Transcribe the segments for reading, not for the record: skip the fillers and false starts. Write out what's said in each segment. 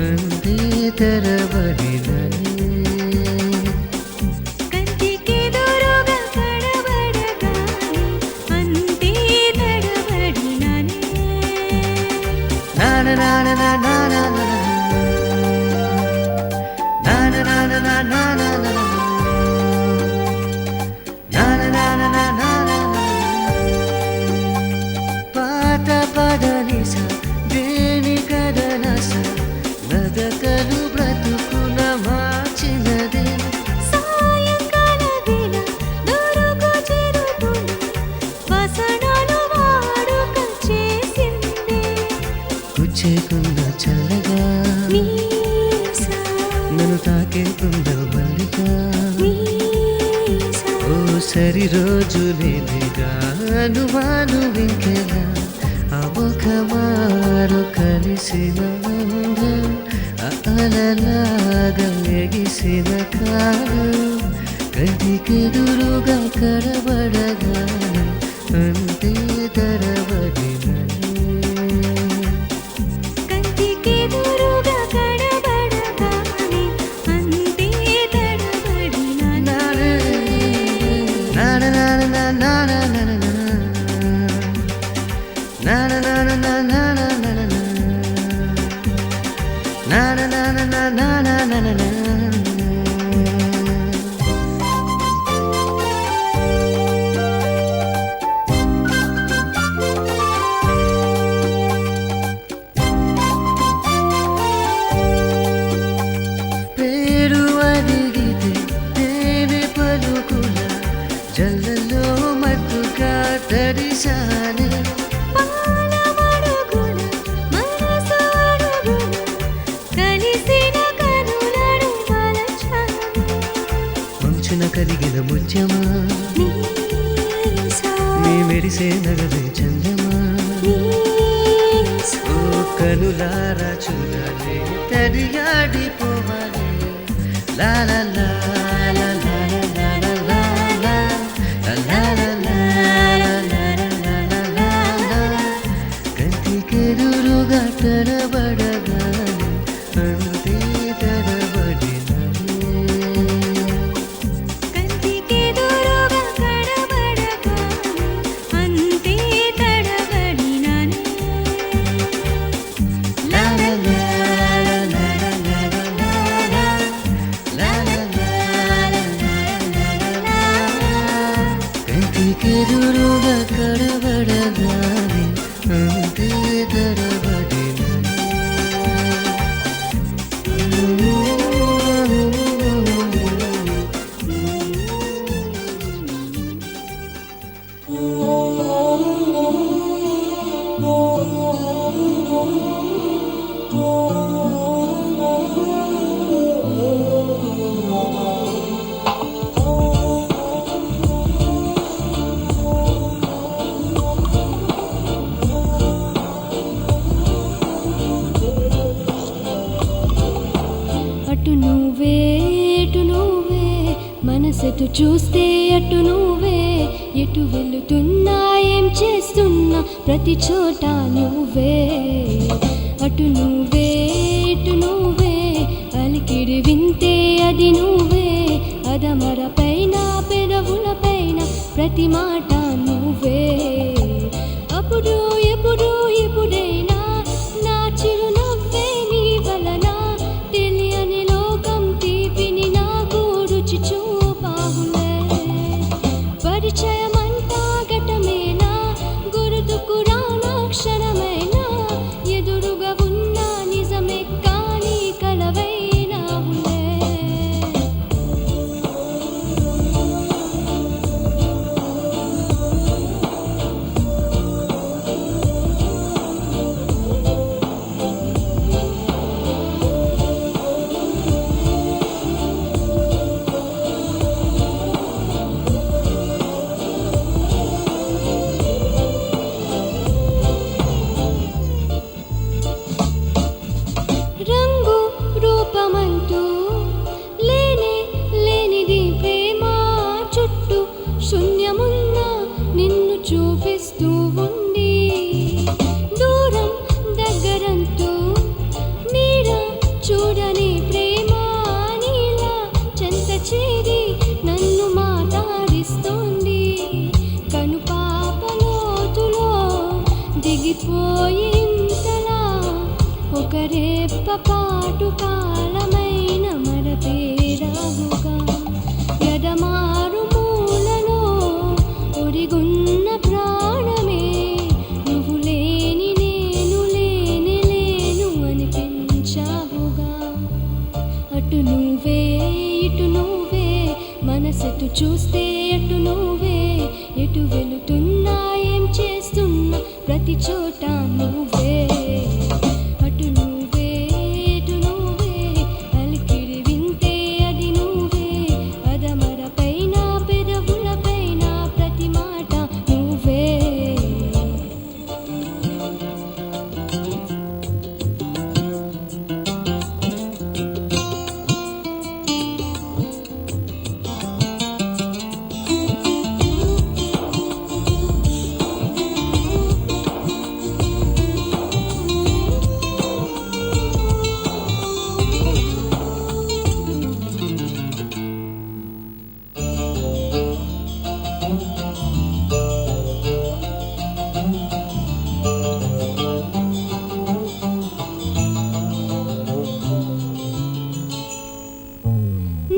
అంతే తెరబడిననే పాత పదనిస దేని కదనస నదకలు బ్రతుకున మార్చినదే సాయంకాల వేళ దొరకు చెరుపులు వసనాలు వాడుక చేసిందే గుచ్చేకున్న చల్లగా నన్ను తాకేకుంద మల్లిక ఓ సరి రోజులేనిగా అనుమాను వింకెలా అవకమారు కలిసిన అలలాగా ఎగిసిన కాలు కంటికెదురుగా కడబడగానే అంతే తరబడిననే కంటికెదురుగా కడబడగానే అంతే తడబడిననే పేరు అడిగితే తేనె పలుకుల జల్లలో మత్తుగా తడిసానే పాలమడుగుల మనసు అడుగుల కలిసిన కనులను మలచానే మంచున కరిగిన ముత్యమా నీసా నీ మెరిసే నగవే చందమా నీసా ఓ కనులారా చూడాలి తడియాడిపోవాలి లా లా లా లా లా లా లా లా లా లా లా లా లా లా లా కంటికెదురుగా తడబడగానే అంతే తడబడిననే కంటికెదురుగా కడబడగానే అంతే తడబడిననే లా లా లా లా లా లా లా కంటికెదురుగా కడబడగానే అంతే తడబడిననే అటు నువ్వే ఇటు నువ్వే మనసెటు చూస్తే అటు నువ్వే ఎటు వెళుతున్నా ఏం చేస్తున్నా ప్రతి చోట నువ్వే అటు నువ్వే ఇటు నువ్వే అలికిడి వింతే అది నువ్వే అదమర పైన పెదవుల పైన ప్రతి మాట నువ్వే అప్పుడు ఎప్పుడు ఎప్పుడైనా నా చిరునవ్వే నీ వలన తెలియని లోకం తీపిని నాకు రుచి చూపావులే పరిచయమంతా ఘటమేనా గుర్తుకు రానా క్షణమైనా ఎదురుగా ఉన్న నిజమే కానీ కలవైనావులే చూడని ప్రేమ నీలా చెంత చేరి నన్ను మాట్లాడిస్తోంది. కను పాపలోతులో దిగిపోయి ఇంతలా ఒక రెప్ప పాటు కాలమైన మరపేరావుగా ఎడమారు మూలలో ఒరిగున్న ప్రాణమే నువ్వు లేని నేను లేని లేను అనిపించావుగా. అటు నువ్వే ఇటు నువ్వే మనసెటు చూస్తే అటు నువ్వే ఎటు వెళుతున్నా ఏం చేస్తున్నా ప్రతి చోట నువ్వే. అటు నువ్వే ఇటు నువ్వే అలికిడి వింటే అది నువ్వే అదమర పైన పెదవుల పైన ప్రతి మాట నువ్వే.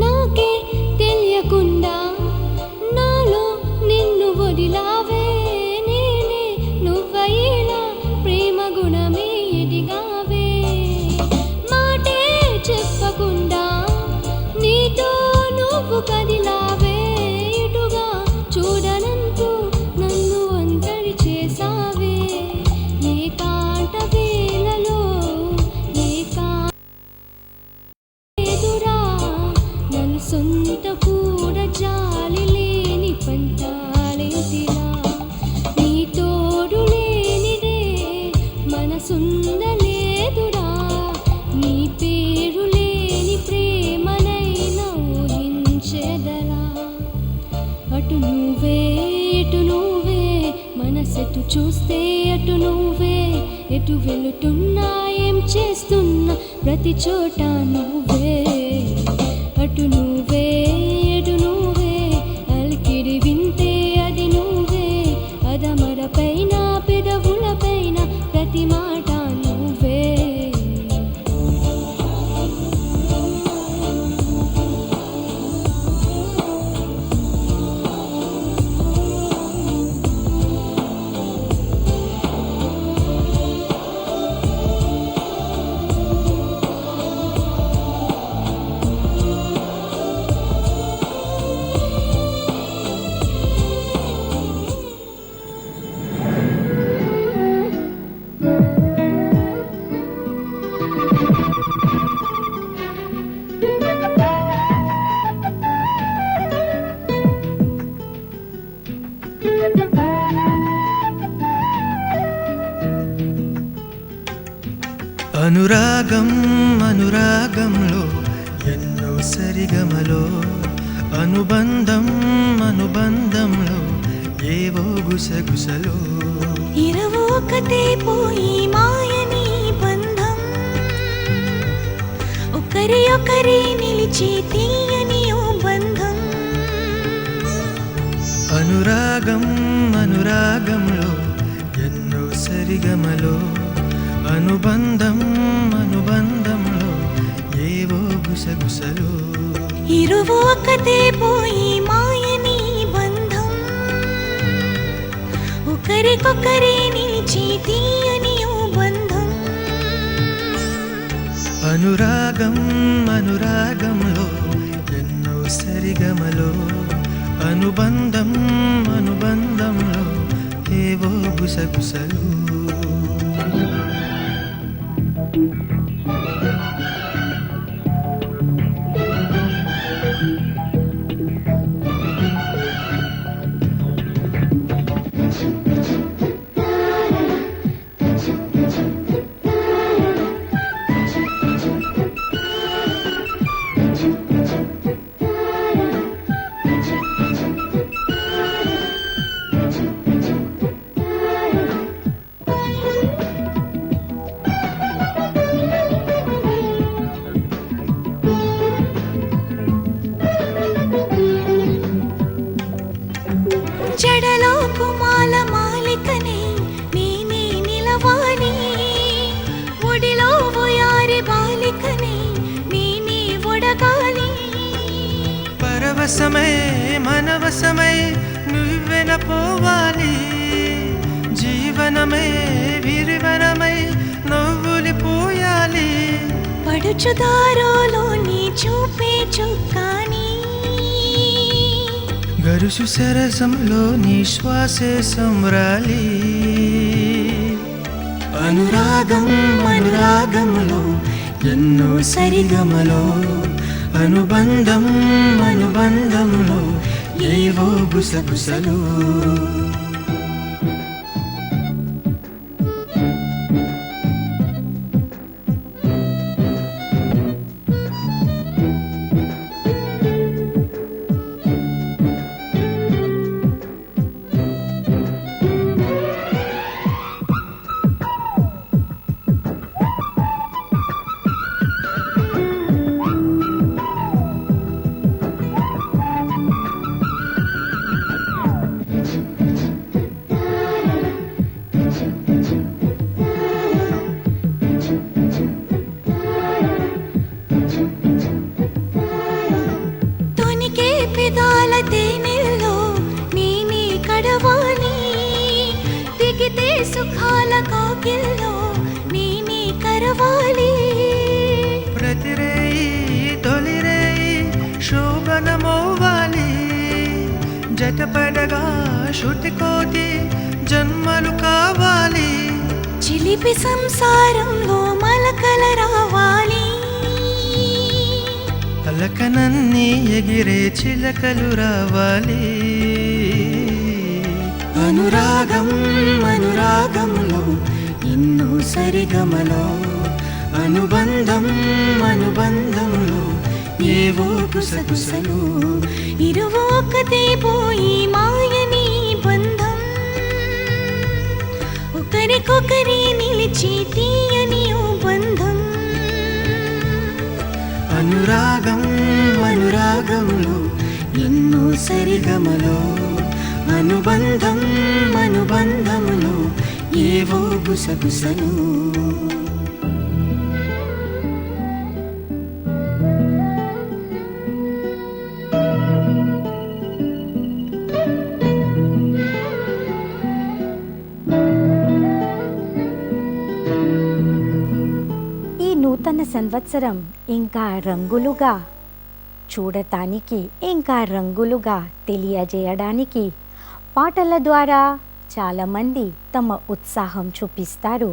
నాకే తెలియకుండా నాలో నిన్ను వదిలావే నేనే నువ్వయ్యేలా ప్రేమ గుణమే ఎదిగావే. మాటే చెప్పకుండా నీతో నువ్వు కదిలావే ఇటుగా చూడనంటూ నన్ను ఒంటరి చేసావే. ఏకాంత వేళలో ఎదురా నన్ను సొంత కూడా జాలి లేని పంటాలేదిలా. నీ తోడు లేనిదే మనసుందలేదురా నీ పేరు లేని ప్రేమనైనా ఊహించెదలా. అటు నువ్వే ఇటు నువ్వే మనసెటు చూస్తే అటు నువ్వే ఎటు వెళుతున్నా ఏం చేస్తున్నా ప్రతి చోట నువ్వే. అటు నువ్వే ఎటు నువ్వే అలికిడి వింటే అది నువ్వే అదమర పైన పెదవుల పైన ప్రతి మాట నువ్వే. అనురాగం అనురాగంలో ఎన్నో సరిగమలో అనుబంధం అనుబంధంలో ఏవో గుసగుసలో ఇరవోకతే పోయి మాయని బంధం ఒకరి ఒకరి నిలిచి తీయని ఓ బంధం. అనురాగం అనురాగంలో ఎన్నో సరిగమలో అనుబంధం అనుబంధంలో ఏవో గుసగుసలో ఇరువోకతే పోయి మాయని బంధం ఒకరికొకరి నిలిచి తీయని ఓ బంధం. అనురాగం అనురాగంలో ఎన్నో సరిగమలో అనుబంధం అనుబంధంలో ఏవో గుసగుసలు. కోసమై నువ్వెన పోవాలి, జీవనమే విరివనమై నవ్వులి పోయాలి. పడుచుదారోలో నీ చూపే చుక్కాని, గరుసు సరసంలో నీ శ్వాసే సంబరాలి. అనురాగం అనురాగంలో ఎన్నో సరిగమలో, అనుబంధం అనుబంధంలో ఏవో గుసగుసలు. తొనికే పెదాల తేనెల్లో నేనే కడవాలి, దిగితే సుఖాల కాకిల్లో నేనే కరవాలి. ప్రతిరేయి తొలిరేయి శోభనమోవాలి, జతపడగా శృతి కోటి జన్మలు కావాలి. చిలిపి సంసారంలో మలకల రావాలి, అలకనన్నీ ఎగిరే చిలకలు రావాలి. అనురాగం అనురాగంలో ఎన్నో సరిగమలో, అనుబంధం అనుబంధంలో ఏవో గుసగుసలు. ఇరువు ఒకటే పోయి మాయని బంధం, ఒకరికొకరి నిలిచి తీయని ఓ బంధం. అనురాగం అనురాగంలో ఎన్నో సరిగమలో, అనుబంధం అనుబంధంలో ఏవో గుసగుసలు. నూతన సంవత్సరం ఇంకా రంగులుగా చూడటానికి, ఇంకా రంగులుగా తెలియజేయడానికి పాటల ద్వారా చాలామంది తమ ఉత్సాహం చూపిస్తారు.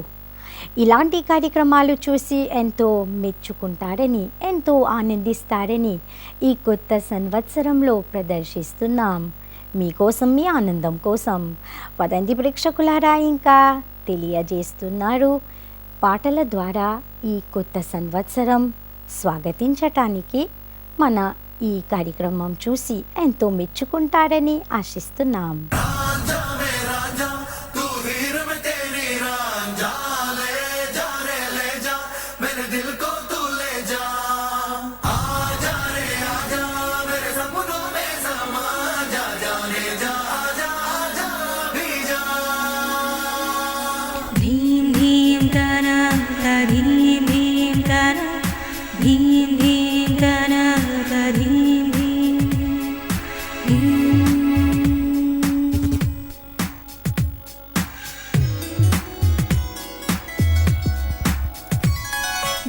ఇలాంటి కార్యక్రమాలు చూసి ఎంతో మెచ్చుకుంటారని, ఎంతో ఆనందిస్తారని ఈ కొత్త సంవత్సరంలో ప్రదర్శిస్తున్నాం. మీకోసం, మీ ఆనందం కోసం పదండి ప్రేక్షకులారా, ఇంకా తెలియజేస్తున్నారు. పాటల ద్వారా ఈ కొత్త సంవత్సరం స్వాగతించటానికి మన ఈ కార్యక్రమం చూసి ఎంతో మెచ్చుకుంటారని ఆశిస్తున్నాం.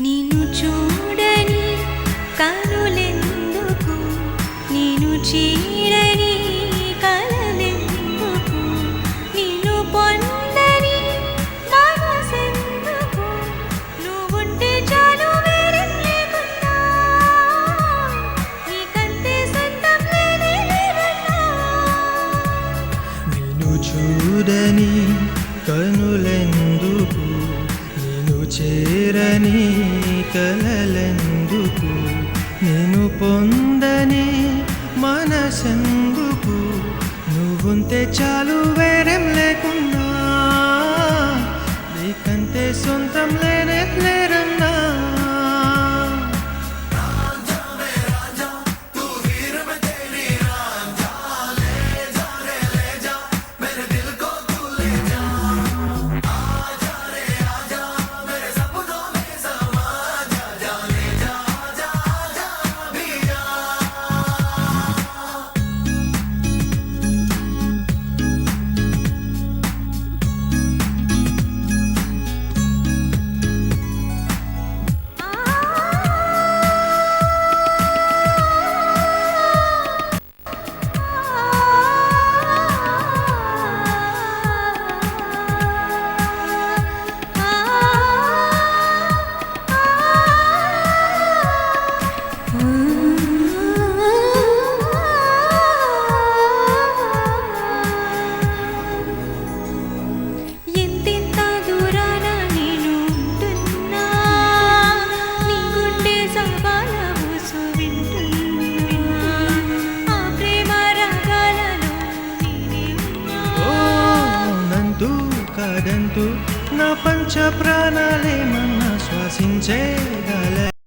నిన్ను చూడని కనులెందుకు, నిన్ను చీరని కలలెందుకు, నిన్ను పొందని మనసెందుకు, నువ్వుంటే చాలు వేరే లేకున్నా, నీకంటే సొంతం లేనే లేదన్నా. నిన్ను చూడని కనులెందుకు, నిన్ను చేరని కలలెందుకు, నిన్ను పొందని మనసెందుకు, నువ్వుంటే చాలు వేరేం లేకున్నా, నీకంటే సొంతం లేనే లేరన్నా. అవుతూ కాదంటూ నా పంచ ప్రాణాలేమన్నా శ్వాసించేగల